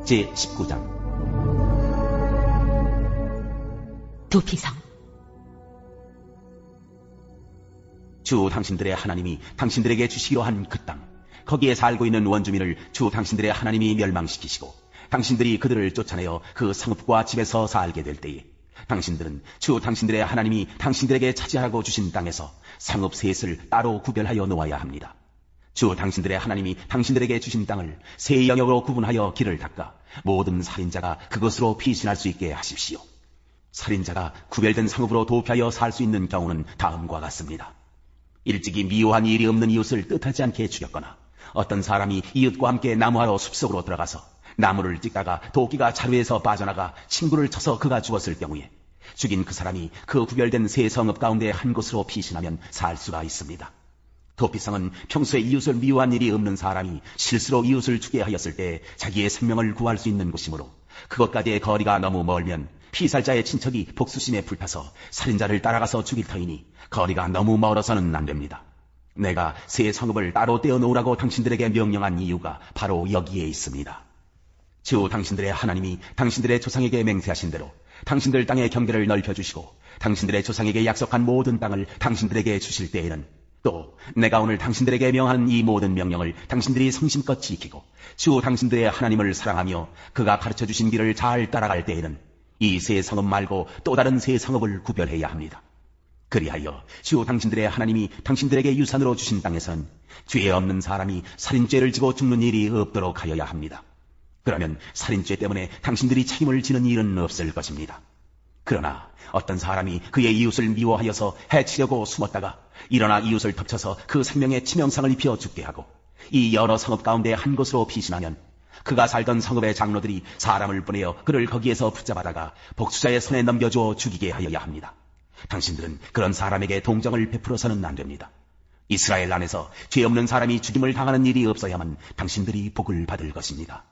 제19장 도피성. 주 당신들의 하나님이 당신들에게 주시기로 한 그 땅, 거기에 살고 있는 원주민을 주 당신들의 하나님이 멸망시키시고 당신들이 그들을 쫓아내어 그 성읍과 집에서 살게 될 때에 당신들은 주 당신들의 하나님이 당신들에게 차지하라고 주신 땅에서 성읍 셋을 따로 구별하여 놓아야 합니다. 주 당신들의 하나님이 당신들에게 주신 땅을 세 영역으로 구분하여 길을 닦아 모든 살인자가 그것으로 피신할 수 있게 하십시오. 살인자가 구별된 성읍으로 도피하여 살 수 있는 경우는 다음과 같습니다. 일찍이 미워한 일이 없는 이웃을 뜻하지 않게 죽였거나 어떤 사람이 이웃과 함께 나무하러 숲속으로 들어가서 나무를 찍다가 도끼가 자루에서 빠져나가 친구를 쳐서 그가 죽었을 경우에 죽인 그 사람이 그 구별된 세 성읍 가운데 한 곳으로 피신하면 살 수가 있습니다. 도피성은 평소에 이웃을 미워한 일이 없는 사람이 실수로 이웃을 죽게 하였을 때 자기의 생명을 구할 수 있는 곳이므로 그것까지의 거리가 너무 멀면 피살자의 친척이 복수심에 불타서 살인자를 따라가서 죽일 터이니 거리가 너무 멀어서는 안 됩니다. 내가 새 성읍을 따로 떼어놓으라고 당신들에게 명령한 이유가 바로 여기에 있습니다. 주 당신들의 하나님이 당신들의 조상에게 맹세하신 대로 당신들 땅의 경계를 넓혀주시고 당신들의 조상에게 약속한 모든 땅을 당신들에게 주실 때에는 또 내가 오늘 당신들에게 명하는 이 모든 명령을 당신들이 성심껏 지키고 주 당신들의 하나님을 사랑하며 그가 가르쳐주신 길을 잘 따라갈 때에는 이 새 성읍 말고 또 다른 새 성읍을 구별해야 합니다. 그리하여 주 당신들의 하나님이 당신들에게 유산으로 주신 땅에서는 죄 없는 사람이 살인죄를 지고 죽는 일이 없도록 하여야 합니다. 그러면 살인죄 때문에 당신들이 책임을 지는 일은 없을 것입니다. 그러나 어떤 사람이 그의 이웃을 미워하여서 해치려고 숨었다가 일어나 이웃을 덮쳐서 그 생명에 치명상을 입혀 죽게 하고 이 여러 성읍 가운데 한 곳으로 피신하면 그가 살던 성읍의 장로들이 사람을 보내어 그를 거기에서 붙잡아다가 복수자의 손에 넘겨주어 죽이게 하여야 합니다. 당신들은 그런 사람에게 동정을 베풀어서는 안 됩니다. 이스라엘 안에서 죄 없는 사람이 죽임을 당하는 일이 없어야만 당신들이 복을 받을 것입니다.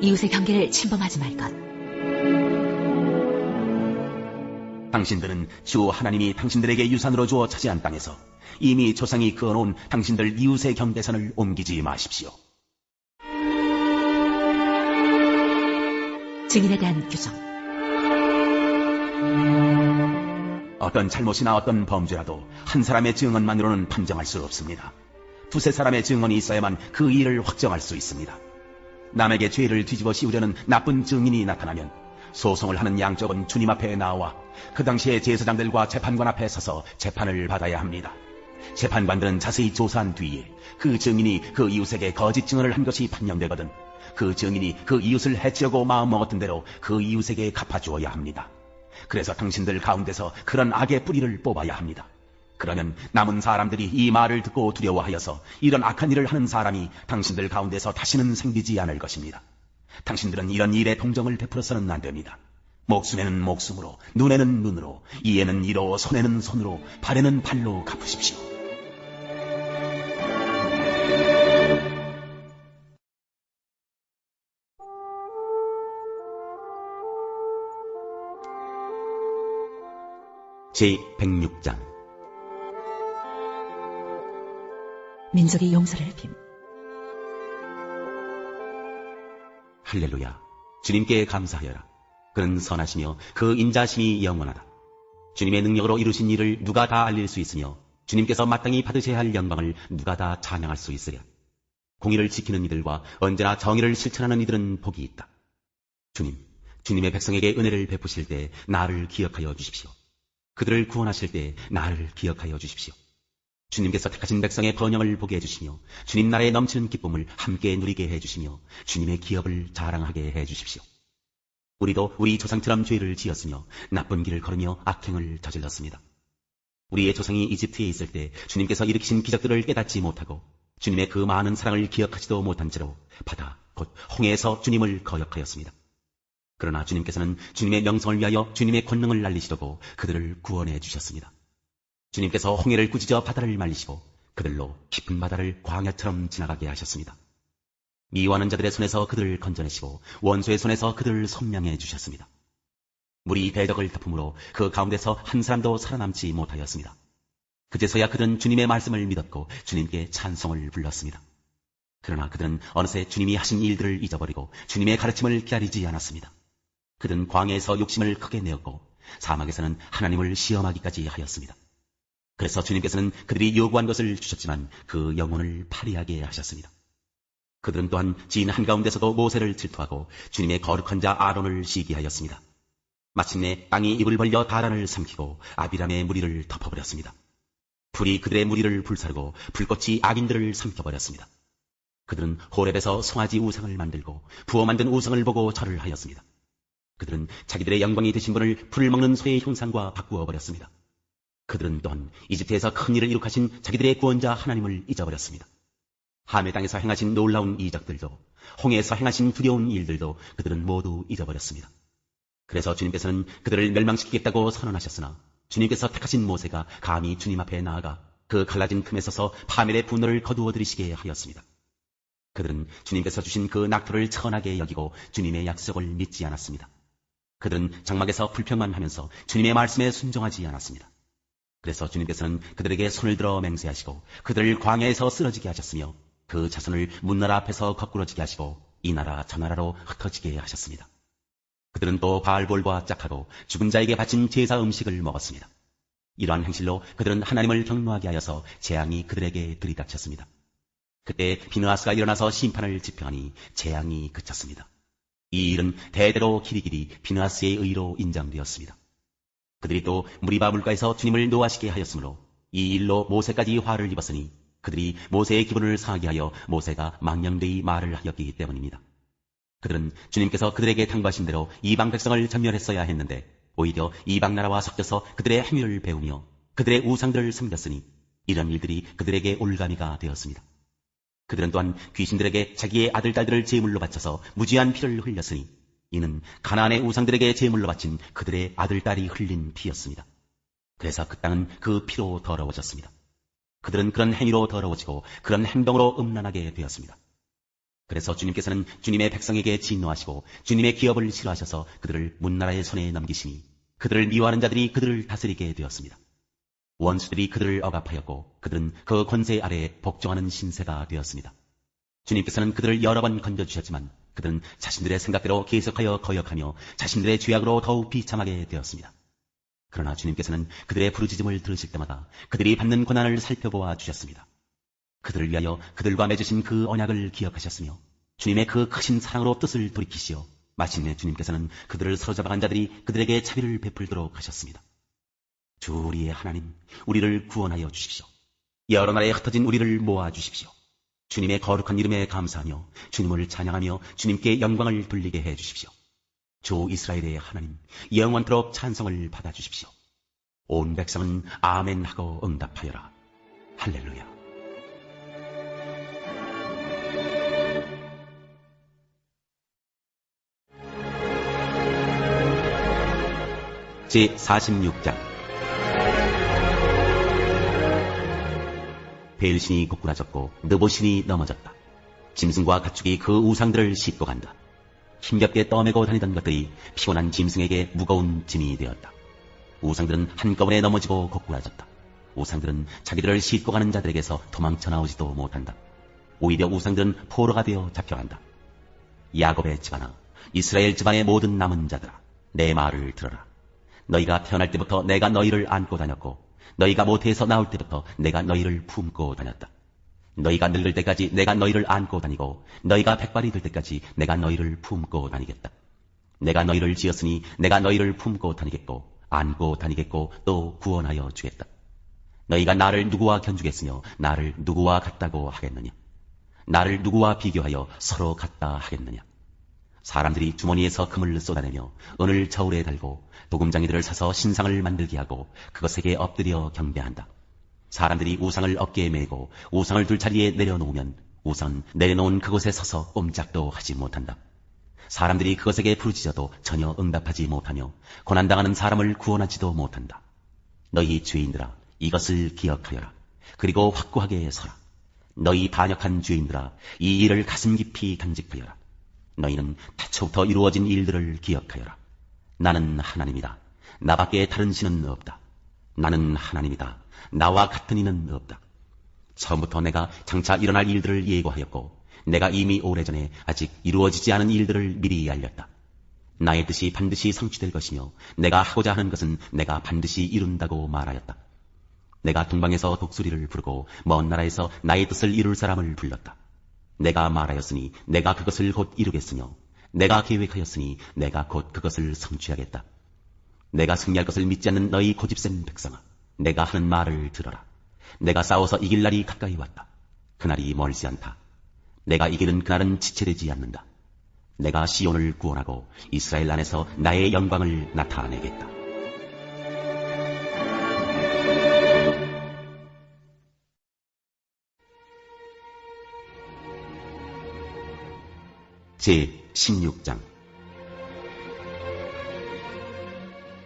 이웃의 경계를 침범하지 말 것. 당신들은 주 하나님이 당신들에게 유산으로 주어 차지한 땅에서 이미 조상이 그어놓은 당신들 이웃의 경계선을 옮기지 마십시오. 증인에 대한 규정. 어떤 잘못이나 어떤 범죄라도 한 사람의 증언만으로는 판정할 수 없습니다. 두세 사람의 증언이 있어야만 그 일을 확정할 수 있습니다. 남에게 죄를 뒤집어 씌우려는 나쁜 증인이 나타나면 소송을 하는 양쪽은 주님 앞에 나와 그 당시에 제사장들과 재판관 앞에 서서 재판을 받아야 합니다. 재판관들은 자세히 조사한 뒤에 그 증인이 그 이웃에게 거짓 증언을 한 것이 판명되거든 그 증인이 그 이웃을 해치려고 마음먹었던 대로 그 이웃에게 갚아주어야 합니다. 그래서 당신들 가운데서 그런 악의 뿌리를 뽑아야 합니다. 그러면 남은 사람들이 이 말을 듣고 두려워하여서 이런 악한 일을 하는 사람이 당신들 가운데서 다시는 생기지 않을 것입니다. 당신들은 이런 일에 동정을 베풀어서는 안 됩니다. 목숨에는 목숨으로, 눈에는 눈으로, 이에는 이로, 손에는 손으로, 발에는 발로 갚으십시오. 제106장 민족이 용서를 빔. 할렐루야. 주님께 감사하여라. 그는 선하시며 그 인자심이 영원하다. 주님의 능력으로 이루신 일을 누가 다 알릴 수 있으며 주님께서 마땅히 받으셔야 할 영광을 누가 다 찬양할 수 있으랴. 공의를 지키는 이들과 언제나 정의를 실천하는 이들은 복이 있다. 주님, 주님의 백성에게 은혜를 베푸실 때 나를 기억하여 주십시오. 그들을 구원하실 때 나를 기억하여 주십시오. 주님께서 택하신 백성의 번영을 보게 해주시며 주님 나라에 넘치는 기쁨을 함께 누리게 해주시며 주님의 기업을 자랑하게 해주십시오. 우리도 우리 조상처럼 죄를 지었으며 나쁜 길을 걸으며 악행을 저질렀습니다. 우리의 조상이 이집트에 있을 때 주님께서 일으키신 기적들을 깨닫지 못하고 주님의 그 많은 사랑을 기억하지도 못한 채로 바다 곧 홍해에서 주님을 거역하였습니다. 그러나 주님께서는 주님의 명성을 위하여 주님의 권능을 알리시려고 그들을 구원해 주셨습니다. 주님께서 홍해를 꾸짖어 바다를 말리시고 그들로 깊은 바다를 광야처럼 지나가게 하셨습니다. 미워하는 자들의 손에서 그들을 건져내시고 원수의 손에서 그들을 선명해 주셨습니다. 물이 대적을 덮음으로 그 가운데서 한 사람도 살아남지 못하였습니다. 그제서야 그들은 주님의 말씀을 믿었고 주님께 찬송을 불렀습니다. 그러나 그들은 어느새 주님이 하신 일들을 잊어버리고 주님의 가르침을 기다리지 않았습니다. 그들은 광야에서 욕심을 크게 내었고 사막에서는 하나님을 시험하기까지 하였습니다. 그래서 주님께서는 그들이 요구한 것을 주셨지만 그 영혼을 파리하게 하셨습니다. 그들은 또한 지인 한가운데서도 모세를 질투하고 주님의 거룩한 자 아론을 시기하였습니다. 마침내 땅이 입을 벌려 다란을 삼키고 아비람의 무리를 덮어버렸습니다. 불이 그들의 무리를 불사르고 불꽃이 악인들을 삼켜버렸습니다. 그들은 호렙에서 송아지 우상을 만들고 부어 만든 우상을 보고 절을 하였습니다. 그들은 자기들의 영광이 되신 분을 풀을 먹는 소의 형상과 바꾸어 버렸습니다. 그들은 또한 이집트에서 큰 일을 이룩하신 자기들의 구원자 하나님을 잊어버렸습니다. 하메 땅에서 행하신 놀라운 이적들도 홍해에서 행하신 두려운 일들도 그들은 모두 잊어버렸습니다. 그래서 주님께서는 그들을 멸망시키겠다고 선언하셨으나 주님께서 택하신 모세가 감히 주님 앞에 나아가 그 갈라진 틈에 서서 파멸의 분노를 거두어 들이시게 하였습니다. 그들은 주님께서 주신 그 낙토를 천하게 여기고 주님의 약속을 믿지 않았습니다. 그들은 장막에서 불평만 하면서 주님의 말씀에 순종하지 않았습니다. 그래서 주님께서는 그들에게 손을 들어 맹세하시고 그들을 광야에서 쓰러지게 하셨으며 그 자손을 문나라 앞에서 거꾸러지게 하시고 이 나라 저 나라로 흩어지게 하셨습니다. 그들은 또 바알볼과 짝하고 죽은 자에게 바친 제사 음식을 먹었습니다. 이러한 행실로 그들은 하나님을 경노하게 하여서 재앙이 그들에게 들이닥쳤습니다. 그때 비느하스가 일어나서 심판을 집행하니 재앙이 그쳤습니다. 이 일은 대대로 길이길이 비느하스의 의로 인정되었습니다. 그들이 또 무리바 물가에서 주님을 노하시게 하였으므로 이 일로 모세까지 화를 입었으니 그들이 모세의 기분을 상하게 하여 모세가 망령되이 말을 하였기 때문입니다. 그들은 주님께서 그들에게 당부하신 대로 이방 백성을 전멸했어야 했는데 오히려 이방 나라와 섞여서 그들의 행위를 배우며 그들의 우상들을 섬겼으니 이런 일들이 그들에게 올가미가 되었습니다. 그들은 또한 귀신들에게 자기의 아들, 딸들을 제물로 바쳐서 무지한 피를 흘렸으니 이는 가나안의 우상들에게 제물로 바친 그들의 아들, 딸이 흘린 피였습니다. 그래서 그 땅은 그 피로 더러워졌습니다. 그들은 그런 행위로 더러워지고 그런 행동으로 음란하게 되었습니다. 그래서 주님께서는 주님의 백성에게 진노하시고 주님의 기업을 싫어하셔서 그들을 문나라의 손에 넘기시니 그들을 미워하는 자들이 그들을 다스리게 되었습니다. 원수들이 그들을 억압하였고 그들은 그 권세 아래에 복종하는 신세가 되었습니다. 주님께서는 그들을 여러 번 건져주셨지만 그들은 자신들의 생각대로 계속하여 거역하며 자신들의 죄악으로 더욱 비참하게 되었습니다. 그러나 주님께서는 그들의 부르짖음을 들으실 때마다 그들이 받는 고난을 살펴보아 주셨습니다. 그들을 위하여 그들과 맺으신 그 언약을 기억하셨으며 주님의 그 크신 사랑으로 뜻을 돌이키시어 마침내 주님께서는 그들을 사로잡아간 자들이 그들에게 자비를 베풀도록 하셨습니다. 주 우리의 하나님, 우리를 구원하여 주십시오. 여러 나라에 흩어진 우리를 모아 주십시오. 주님의 거룩한 이름에 감사하며 주님을 찬양하며 주님께 영광을 돌리게 해 주십시오. 주 이스라엘의 하나님, 영원토록 찬송을 받아 주십시오. 온 백성은 아멘 하고 응답하여라. 할렐루야. 제46장 벨신이 고꾸라졌고 느보신이 넘어졌다. 짐승과 가축이 그 우상들을 싣고 간다. 힘겹게 떠매고 다니던 것들이 피곤한 짐승에게 무거운 짐이 되었다. 우상들은 한꺼번에 넘어지고 고꾸라졌다. 우상들은 자기들을 싣고 가는 자들에게서 도망쳐 나오지도 못한다. 오히려 우상들은 포로가 되어 잡혀간다. 야곱의 집안아, 이스라엘 집안의 모든 남은 자들아, 내 말을 들어라. 너희가 태어날 때부터 내가 너희를 안고 다녔고 너희가 모태에서 나올 때부터 내가 너희를 품고 다녔다. 너희가 늙을 때까지 내가 너희를 안고 다니고 너희가 백발이 될 때까지 내가 너희를 품고 다니겠다. 내가 너희를 지었으니 내가 너희를 품고 다니겠고 안고 다니겠고 또 구원하여 주겠다. 너희가 나를 누구와 견주겠으며 나를 누구와 같다고 하겠느냐? 나를 누구와 비교하여 서로 같다 하겠느냐? 사람들이 주머니에서 금을 쏟아내며 은을 저울에 달고 도금장이들을 사서 신상을 만들게 하고 그것에게 엎드려 경배한다. 사람들이 우상을 어깨에 메고 우상을 둘 자리에 내려놓으면 우상은 내려놓은 그곳에 서서 꼼짝도 하지 못한다. 사람들이 그것에게 부르짖어도 전혀 응답하지 못하며 고난당하는 사람을 구원하지도 못한다. 너희 죄인들아, 이것을 기억하여라. 그리고 확고하게 서라. 너희 반역한 죄인들아, 이 일을 가슴 깊이 간직하여라. 너희는 태초부터 이루어진 일들을 기억하여라. 나는 하나님이다. 나밖에 다른 신은 없다. 나는 하나님이다. 나와 같은 이는 없다. 처음부터 내가 장차 일어날 일들을 예고하였고 내가 이미 오래전에 아직 이루어지지 않은 일들을 미리 알렸다. 나의 뜻이 반드시 성취될 것이며 내가 하고자 하는 것은 내가 반드시 이룬다고 말하였다. 내가 동방에서 독수리를 부르고 먼 나라에서 나의 뜻을 이룰 사람을 불렀다. 내가 말하였으니 내가 그것을 곧 이루겠으며 내가 계획하였으니 내가 곧 그것을 성취하겠다. 내가 승리할 것을 믿지 않는 너희 고집센 백성아, 내가 하는 말을 들어라. 내가 싸워서 이길 날이 가까이 왔다. 그날이 멀지 않다. 내가 이기는 그날은 지체되지 않는다. 내가 시온을 구원하고 이스라엘 안에서 나의 영광을 나타내겠다. 제 16장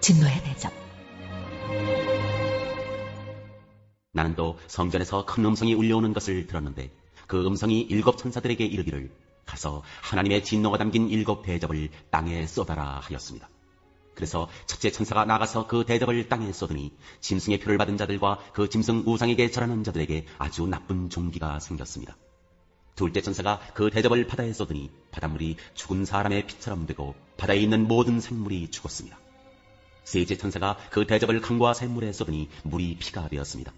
진노의 대접. 나는 또 성전에서 큰 음성이 울려오는 것을 들었는데 그 음성이 7 천사들에게 이르기를 가서 하나님의 진노가 담긴 7 대접을 땅에 쏟아라 하였습니다. 그래서 첫째 천사가 나가서 그 대접을 땅에 쏟으니 짐승의 표를 받은 자들과 그 짐승 우상에게 절하는 자들에게 아주 나쁜 종기가 생겼습니다. 둘째 천사가 그 대접을 바다에 쏟으니 바닷물이 죽은 사람의 피처럼 되고 바다에 있는 모든 생물이 죽었습니다. 셋째 천사가 그 대접을 강과 샘물에 쏟으니 물이 피가 되었습니다.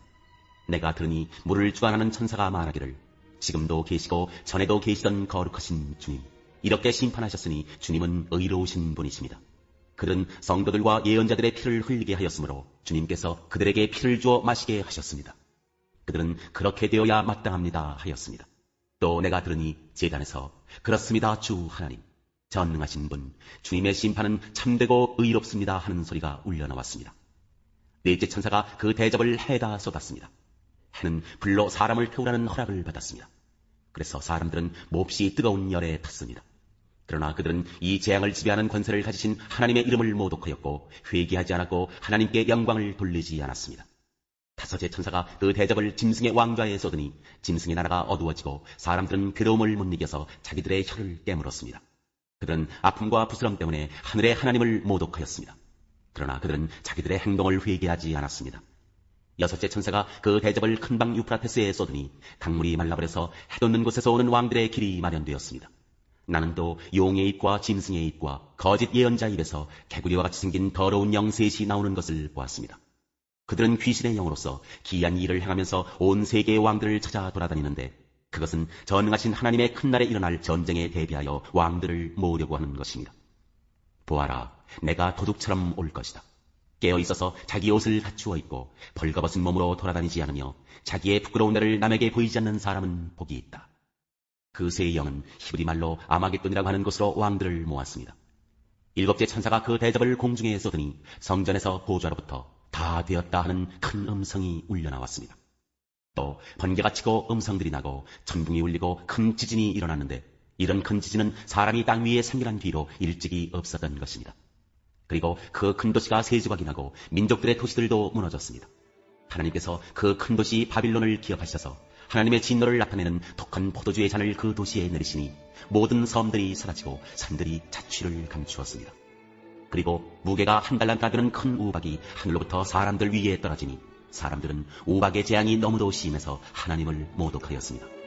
내가 들으니 물을 주관하는 천사가 말하기를 지금도 계시고 전에도 계시던 거룩하신 주님, 이렇게 심판하셨으니 주님은 의로우신 분이십니다. 그들은 성도들과 예언자들의 피를 흘리게 하였으므로 주님께서 그들에게 피를 주어 마시게 하셨습니다. 그들은 그렇게 되어야 마땅합니다 하였습니다. 또 내가 들으니 제단에서 그렇습니다 주 하나님, 전능하신 분, 주님의 심판은 참되고 의롭습니다 하는 소리가 울려나왔습니다. 넷째 천사가 그 대접을 해에다 쏟았습니다. 해는 불로 사람을 태우라는 허락을 받았습니다. 그래서 사람들은 몹시 뜨거운 열에 탔습니다. 그러나 그들은 이 재앙을 지배하는 권세를 가지신 하나님의 이름을 모독하였고 회개하지 않았고 하나님께 영광을 돌리지 않았습니다. 다섯째 천사가 그 대접을 짐승의 왕좌에 쏟으니 짐승의 나라가 어두워지고 사람들은 괴로움을 못 이겨서 자기들의 혀를 깨물었습니다. 그들은 아픔과 부스럼 때문에 하늘의 하나님을 모독하였습니다. 그러나 그들은 자기들의 행동을 회개하지 않았습니다. 여섯째 천사가 그 대접을 큰방 유프라테스에 쏟으니 강물이 말라버려서 해돋는 곳에서 오는 왕들의 길이 마련되었습니다. 나는 또 용의 입과 짐승의 입과 거짓 예언자 입에서 개구리와 같이 생긴 더러운 영 셋이 나오는 것을 보았습니다. 그들은 귀신의 영으로서 기이한 일을 행하면서 온 세계의 왕들을 찾아 돌아다니는데 그것은 전능하신 하나님의 큰 날에 일어날 전쟁에 대비하여 왕들을 모으려고 하는 것입니다. 보아라, 내가 도둑처럼 올 것이다. 깨어있어서 자기 옷을 갖추어 입고 벌거벗은 몸으로 돌아다니지 않으며 자기의 부끄러운 데를 남에게 보이지 않는 사람은 복이 있다. 그 세 영은 히브리 말로 아마겟돈이라고 하는 곳으로 왕들을 모았습니다. 일곱째 천사가 그 대접을 공중에 쏟으니 성전에서 보좌로부터 다 되었다 하는 큰 음성이 울려나왔습니다. 또 번개가 치고 음성들이 나고 천둥이 울리고 큰 지진이 일어났는데 이런 큰 지진은 사람이 땅 위에 생겨난 뒤로 일찍이 없었던 것입니다. 그리고 그 큰 도시가 세 조각이 나고 민족들의 도시들도 무너졌습니다. 하나님께서 그 큰 도시 바빌론을 기억하셔서 하나님의 진노를 나타내는 독한 포도주의 잔을 그 도시에 내리시니 모든 섬들이 사라지고 산들이 자취를 감추었습니다. 그리고 무게가 1달란트나 되는 큰 우박이 하늘로부터 사람들 위에 떨어지니 사람들은 우박의 재앙이 너무도 심해서 하나님을 모독하였습니다.